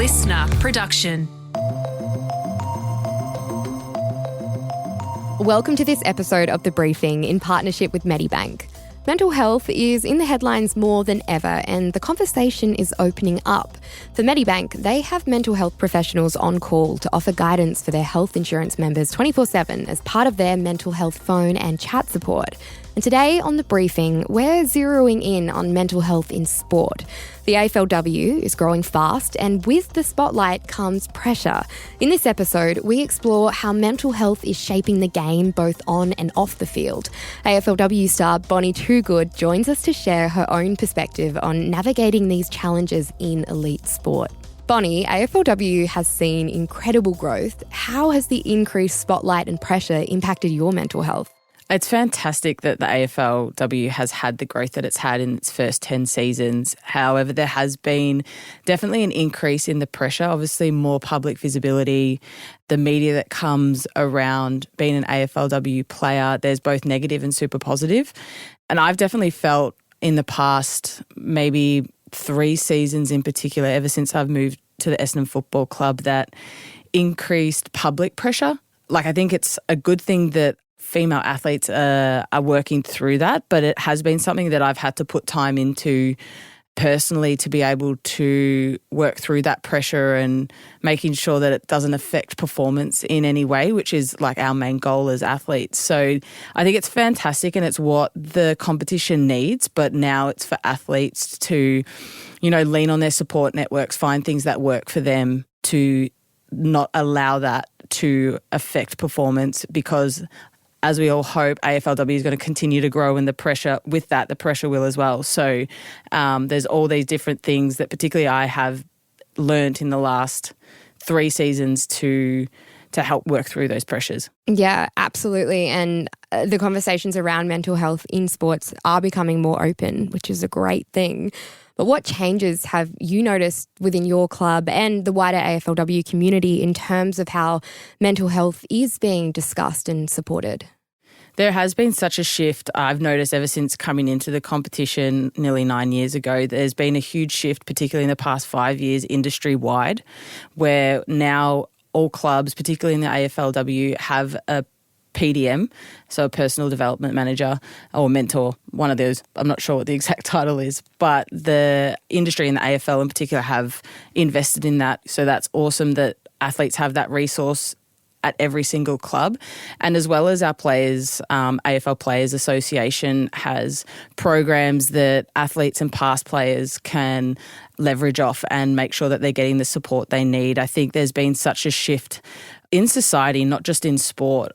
listener production. Welcome to this episode of The Briefing in partnership with Medibank. Mental health is in the headlines more than ever, and the conversation is opening up. For Medibank, they have mental health professionals on call to offer guidance for their health insurance members 24/7 as part of their mental health phone and chat support. And today on The Briefing, we're zeroing in on mental health in sport. The AFLW is growing fast, and with the spotlight comes pressure. In this episode, we explore how mental health is shaping the game both on and off the field. AFLW star Bonnie Toogood joins us to share her own perspective on navigating these challenges in elite sport. Bonnie, AFLW has seen incredible growth. How has the increased spotlight and pressure impacted your mental health? It's fantastic that the AFLW has had the growth that it's had in its first 10 seasons. However, there has been definitely an increase in the pressure, obviously more public visibility, the media that comes around being an AFLW player. There's both negative and super positive. And I've definitely felt in the past maybe 3 seasons in particular, ever since I've moved to the Essendon Football Club, that increased public pressure. I think it's a good thing that female athletes are working through that, but it has been something that I've had to put time into personally to be able to work through that pressure and making sure that it doesn't affect performance in any way, which is our main goal as athletes. So I think it's fantastic and it's what the competition needs, but now it's for athletes to, lean on their support networks, find things that work for them to not allow that to affect performance, because as we all hope, AFLW is going to continue to grow, and the pressure will as well. So there's all these different things that particularly I have learnt in the last 3 seasons to help work through those pressures. Yeah, absolutely. And the conversations around mental health in sports are becoming more open, which is a great thing. But what changes have you noticed within your club and the wider AFLW community in terms of how mental health is being discussed and supported? There has been such a shift, I've noticed, ever since coming into the competition nearly 9 years ago. There's been a huge shift, particularly in the past 5 years, industry-wide, where now all clubs, particularly in the AFLW, have a PDM, so a personal development manager or mentor, one of those. I'm not sure what the exact title is, but the industry and the AFL in particular have invested in that. So that's awesome that athletes have that resource at every single club. And as well as our players, AFL Players Association has programs that athletes and past players can leverage off and make sure that they're getting the support they need. I think there's been such a shift in society, not just in sport,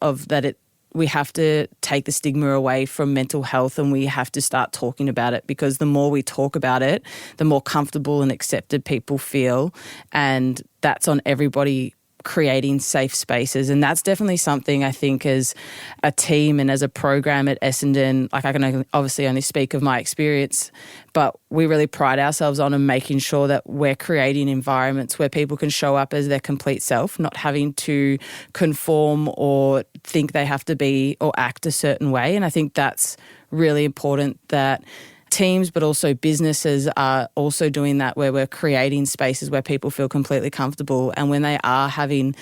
we have to take the stigma away from mental health, and we have to start talking about it, because the more we talk about it, the more comfortable and accepted people feel. And that's on everybody creating safe spaces. And that's definitely something I think as a team and as a program at Essendon, I can obviously only speak of my experience, but we really pride ourselves on making sure that we're creating environments where people can show up as their complete self, not having to conform or think they have to be or act a certain way. And I think that's really important that teams, but also businesses are also doing that, where we're creating spaces where people feel completely comfortable. And when they are having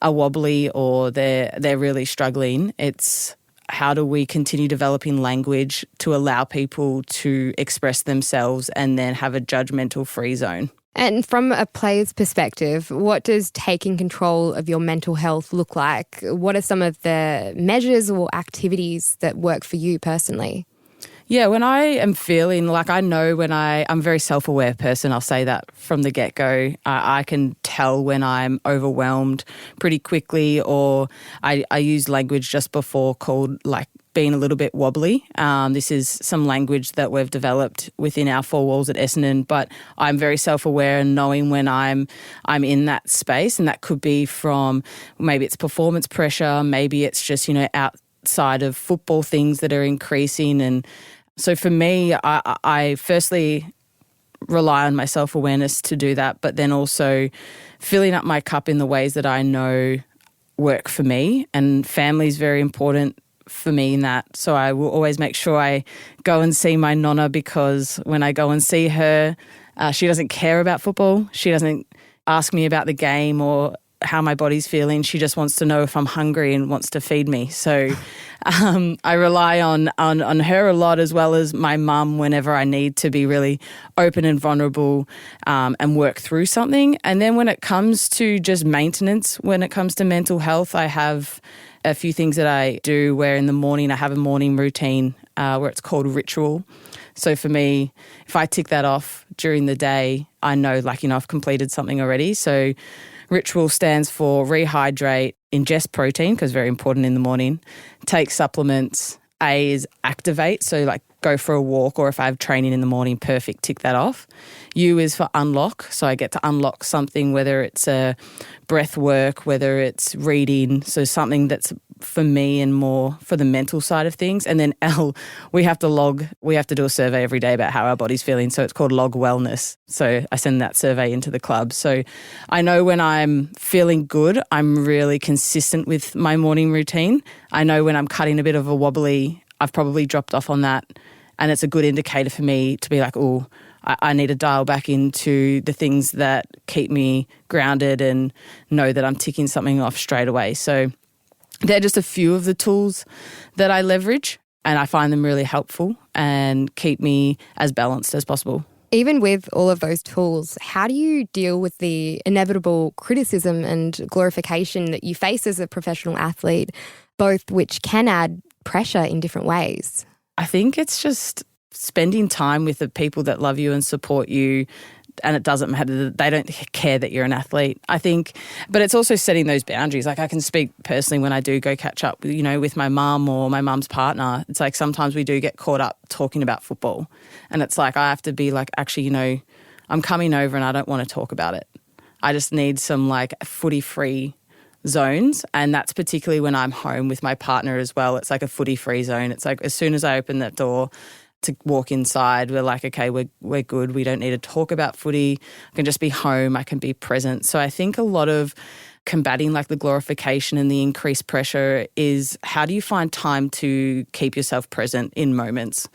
a wobbly or they're really struggling, it's how do we continue developing language to allow people to express themselves and then have a judgmental free zone. And from a player's perspective, what does taking control of your mental health look like? What are some of the measures or activities that work for you personally? Yeah, when I am feeling I know when I'm a very self-aware person, I'll say that from the get-go. I can tell when I'm overwhelmed pretty quickly, or I use language just before called being a little bit wobbly. This is some language that we've developed within our 4 walls at Essendon, but I'm very self-aware and knowing when I'm in that space, and that could be from maybe it's performance pressure, maybe it's just, outside of football things that are increasing. And so for me, I firstly rely on my self-awareness to do that, but then also filling up my cup in the ways that I know work for me. And family is very important for me in that. So I will always make sure I go and see my nonna, because when I go and see her, she doesn't care about football. She doesn't ask me about the game or how my body's feeling. She just wants to know if I'm hungry and wants to feed me. So I rely on her a lot, as well as my mum whenever I need to be really open and vulnerable and work through something. And then when it comes to just maintenance, when it comes to mental health, I have a few things that I do where in the morning I have a morning routine where it's called ritual. So for me, if I tick that off during the day, I know I've completed something already. So ritual stands for rehydrate, ingest protein, because very important in the morning, take supplements. A is activate, so go for a walk, or if I have training in the morning, perfect, tick that off. U is for unlock, so I get to unlock something, whether it's a breath work, whether it's reading, so something that's for me and more for the mental side of things. And then L, we have to do a survey every day about how our body's feeling, so it's called log wellness. So I send that survey into the club. So I know when I'm feeling good, I'm really consistent with my morning routine. I know when I'm cutting a bit of a wobbly, I've probably dropped off on that. And it's a good indicator for me to be like, oh, I need to dial back into the things that keep me grounded and know that I'm ticking something off straight away. So they're just a few of the tools that I leverage, and I find them really helpful and keep me as balanced as possible. Even with all of those tools, how do you deal with the inevitable criticism and glorification that you face as a professional athlete, both which can add pressure in different ways? I think it's just spending time with the people that love you and support you, and it doesn't matter, they don't care that you're an athlete, I think. But it's also setting those boundaries. I can speak personally when I do go catch up, with my mum or my mum's partner. It's sometimes we do get caught up talking about football, and it's I have to be actually, I'm coming over and I don't want to talk about it. I just need some footy-free zones, and that's particularly when I'm home with my partner as well. It's a footy-free zone. It's as soon as I open that door to walk inside, we're okay, we're good. We don't need to talk about footy. I can just be home. I can be present. So I think a lot of combating the glorification and the increased pressure is how do you find time to keep yourself present in moments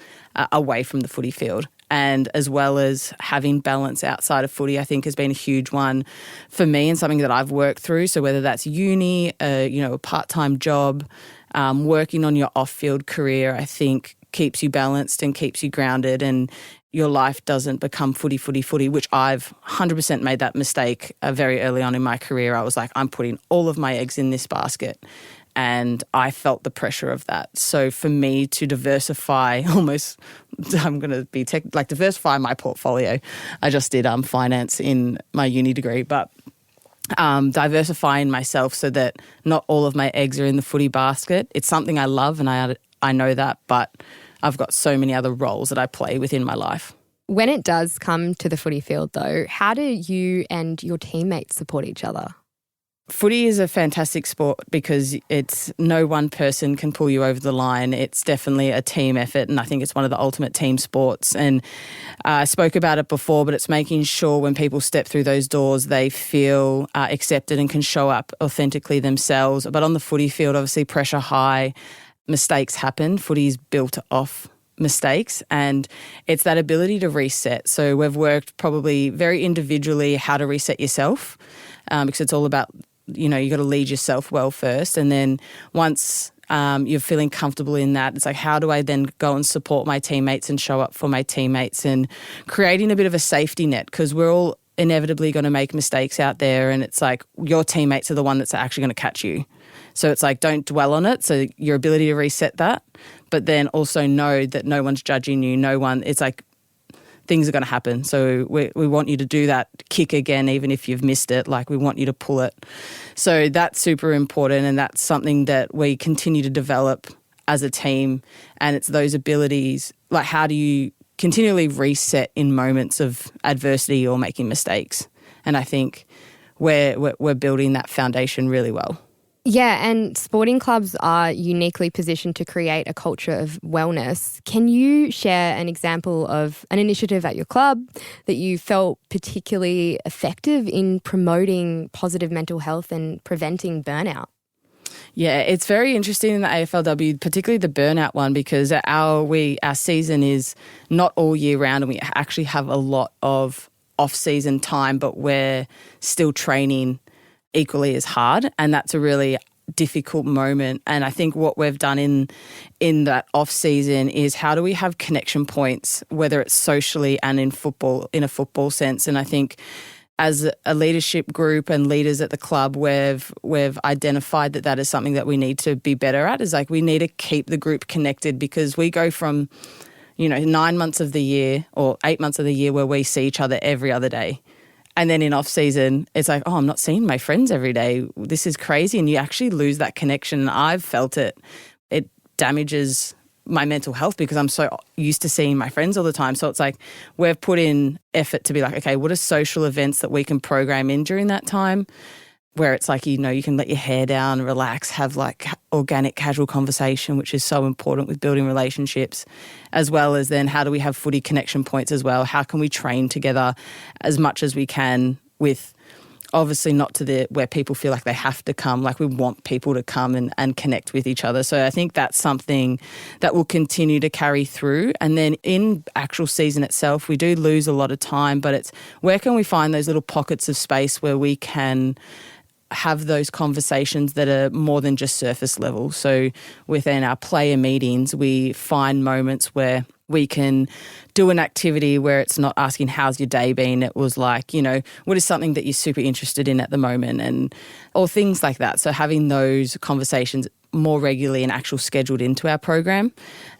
away from the footy field? And as well as having balance outside of footy, I think has been a huge one for me and something that I've worked through. So whether that's uni, a part-time job, working on your off-field career, I think keeps you balanced and keeps you grounded, and your life doesn't become footy, which I've 100% made that mistake very early on in my career. I was I'm putting all of my eggs in this basket. And I felt the pressure of that. So for me to diversify diversify my portfolio. I just did finance in my uni degree, but diversifying myself so that not all of my eggs are in the footy basket. It's something I love, and I know that, but I've got so many other roles that I play within my life. When it does come to the footy field though, how do you and your teammates support each other? Footy is a fantastic sport because it's no one person can pull you over the line. It's definitely a team effort, and I think it's one of the ultimate team sports. And I spoke about it before, but it's making sure when people step through those doors, they feel accepted and can show up authentically themselves. But on the footy field, obviously pressure high, mistakes happen. Footy is built off mistakes, and it's that ability to reset. So we've worked probably very individually how to reset yourself because it's all about you got to lead yourself well first. And then once you're feeling comfortable in that, it's how do I then go and support my teammates and show up for my teammates, and creating a bit of a safety net, because we're all inevitably going to make mistakes out there, and it's your teammates are the one that's actually going to catch you. So it's don't dwell on it. So your ability to reset that, but then also know that no one's judging you. No one, it's things are going to happen. So we want you to do that kick again, even if you've missed it. We want you to pull it. So that's super important, and that's something that we continue to develop as a team. And it's those abilities, how do you continually reset in moments of adversity or making mistakes? And I think we're building that foundation really well. Yeah, and sporting clubs are uniquely positioned to create a culture of wellness. Can you share an example of an initiative at your club that you felt particularly effective in promoting positive mental health and preventing burnout? Yeah, it's very interesting in the AFLW, particularly the burnout one, because our season is not all year round, and we actually have a lot of off-season time, but we're still training equally as hard, and that's a really difficult moment. And I think what we've done in that off-season is how do we have connection points, whether it's socially and in football, in a football sense. And I think as a leadership group and leaders at the club, we've identified that is something that we need to be better at, is like we need to keep the group connected, because we go from 9 months of the year or 8 months of the year where we see each other every other day. And then in off-season, it's like, oh, I'm not seeing my friends every day. This is crazy. And you actually lose that connection. I've felt it. It damages my mental health because I'm so used to seeing my friends all the time. So it's like we've put in effort to be like, okay, what are social events that we can program in during that time, where it's like, you can let your hair down, relax, have like organic casual conversation, which is so important with building relationships, as well as then how do we have footy connection points as well? How can we train together as much as we can, with obviously not to where people feel like they have to come, like we want people to come and connect with each other. So I think that's something that will continue to carry through. And then in actual season itself, we do lose a lot of time, but it's where can we find those little pockets of space where we can have those conversations that are more than just surface level. So within our player meetings, we find moments where we can do an activity where it's not asking, how's your day been? It was like, what is something that you're super interested in at the moment, or things like that. So having those conversations more regularly and actual scheduled into our program,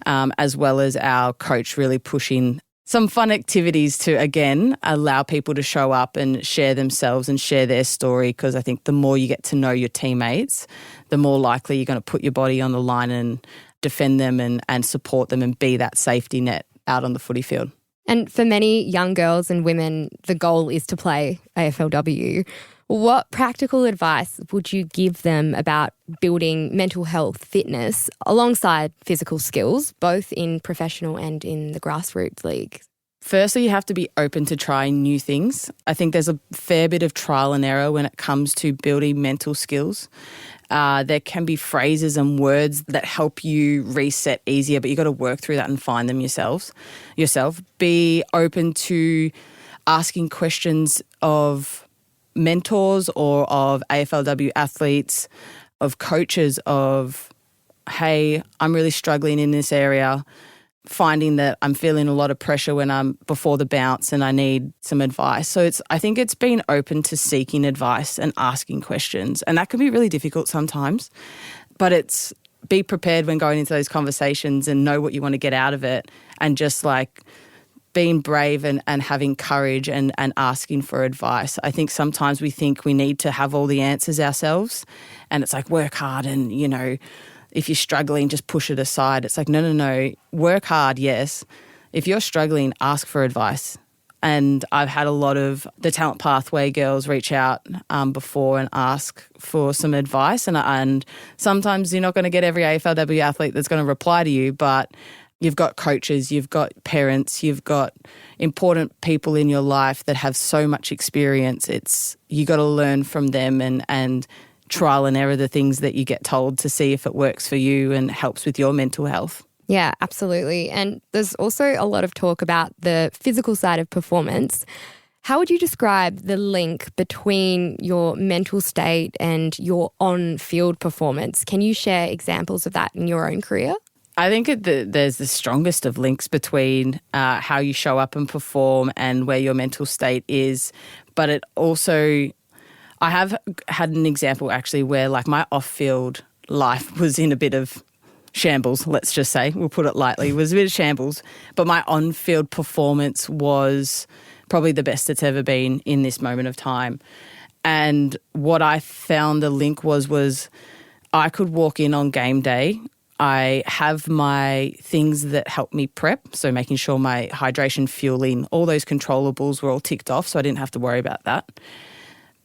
as well as our coach really pushing some fun activities to, again, allow people to show up and share themselves and share their story, because I think the more you get to know your teammates, the more likely you're going to put your body on the line and defend them and support them and be that safety net out on the footy field. And for many young girls and women, the goal is to play AFLW. What practical advice would you give them about building mental health, fitness, alongside physical skills, both in professional and in the grassroots league? Firstly, you have to be open to trying new things. I think there's a fair bit of trial and error when it comes to building mental skills. There can be phrases and words that help you reset easier, but you've got to work through that and find them yourself. Be open to asking questions of mentors or of AFLW athletes, of coaches, of, hey, I'm really struggling in this area, finding that I'm feeling a lot of pressure when I'm before the bounce and I need some advice. So I think it's being open to seeking advice and asking questions. And that can be really difficult sometimes, but it's be prepared when going into those conversations and know what you want to get out of it, and just like being brave and having courage and asking for advice. I think sometimes we think we need to have all the answers ourselves, and it's like work hard and, if you're struggling, just push it aside. It's like, no, work hard, yes. If you're struggling, ask for advice. And I've had a lot of the Talent Pathway girls reach out before and ask for some advice. And sometimes you're not going to get every AFLW athlete that's going to reply to you, but you've got coaches, you've got parents, you've got important people in your life that have so much experience. You got to learn from them and trial and error the things that you get told to see if it works for you and helps with your mental health. Yeah, absolutely. And there's also a lot of talk about the physical side of performance. How would you describe the link between your mental state and your on-field performance? Can you share examples of that in your own career? I think there's the strongest of links between how you show up and perform and where your mental state is. But it also, I have had an example actually where like my off-field life was in a bit of shambles, let's just say, we'll put it lightly. It was a bit of shambles, but my on-field performance was probably the best it's ever been in this moment of time. And what I found the link was I could walk in on game day. I have my things that help me prep, so making sure my hydration, fueling, all those controllables were all ticked off, so I didn't have to worry about that.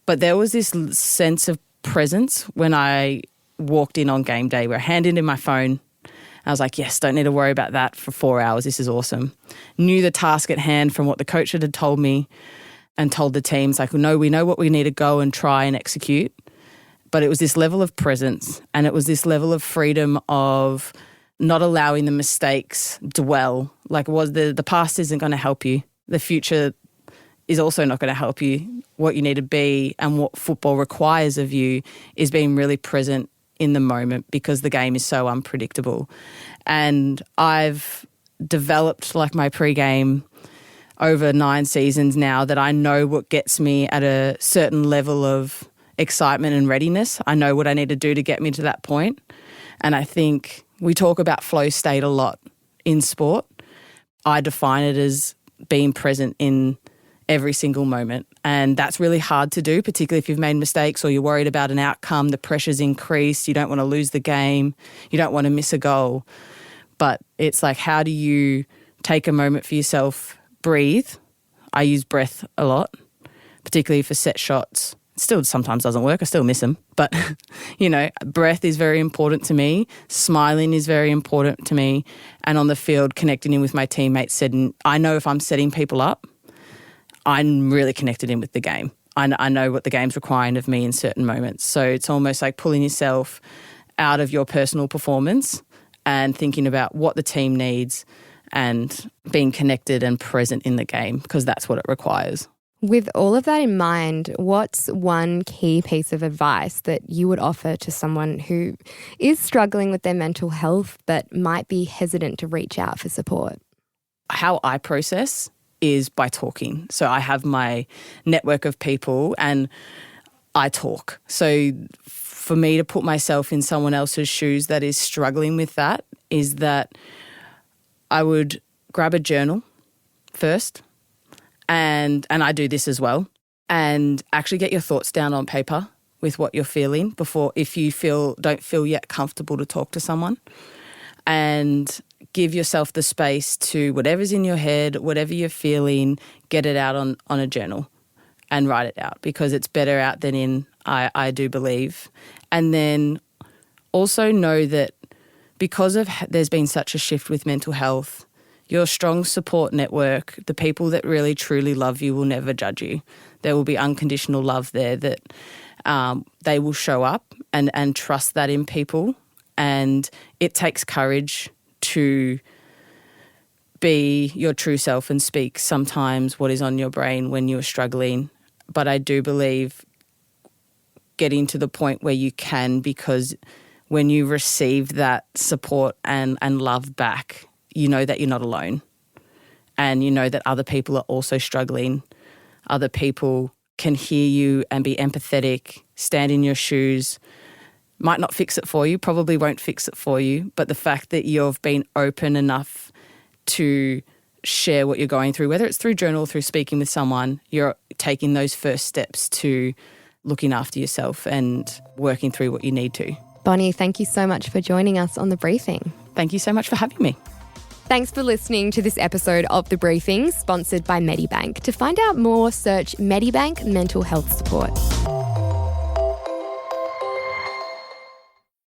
But there was this sense of presence when I walked in on game day where I handed in my phone. I was like, yes, don't need to worry about that for 4 hours. This is awesome. Knew the task at hand from what the coach had told me and told the teams, like, no, we know what we need to go and try and execute. But it was this level of presence and it was this level of freedom of not allowing the mistakes dwell. Like the past isn't going to help you. The future is also not going to help you. What you need to be and what football requires of you is being really present in the moment, because the game is so unpredictable. And I've developed like my pre-game over 9 seasons now, that I know what gets me at a certain level of excitement and readiness. I know what I need to do to get me to that point. And I think we talk about flow state a lot in sport. I define it as being present in every single moment. And that's really hard to do, particularly if you've made mistakes or you're worried about an outcome, the pressure's increased, you don't want to lose the game, you don't want to miss a goal. But it's like, how do you take a moment for yourself, breathe? I use breath a lot, particularly for set shots. It still sometimes doesn't work, I still miss them. But, breath is very important to me. Smiling is very important to me. And on the field, connecting in with my teammates. I know if I'm setting people up, I'm really connected in with the game. I know what the game's requiring of me in certain moments. So it's almost like pulling yourself out of your personal performance and thinking about what the team needs and being connected and present in the game, because that's what it requires. With all of that in mind, what's one key piece of advice that you would offer to someone who is struggling with their mental health but might be hesitant to reach out for support? How I process is by talking. So I have my network of people and I talk. So for me to put myself in someone else's shoes that is struggling with that is that I would grab a journal first, and I do this as well, and actually get your thoughts down on paper with what you're feeling before, if you don't feel yet comfortable to talk to someone, and give yourself the space to whatever's in your head, whatever you're feeling, get it out on a journal and write it out, because it's better out than in, I do believe. And then also know that because there's been such a shift with mental health, your strong support network, the people that really truly love you, will never judge you. There will be unconditional love there, that they will show up and trust that in people. And it takes courage to be your true self and speak sometimes what is on your brain when you're struggling. But I do believe getting to the point where you can, because when you receive that support and love back, you know that you're not alone, and you know that other people are also struggling. Other people can hear you and be empathetic, stand in your shoes, might not fix it for you, probably won't fix it for you, but the fact that you've been open enough to share what you're going through, whether it's through journal or through speaking with someone, you're taking those first steps to looking after yourself and working through what you need to. Bonnie, thank you so much for joining us on The Briefing. Thank you so much for having me. Thanks for listening to this episode of The Briefing, sponsored by Medibank. To find out more, search Medibank Mental Health Support.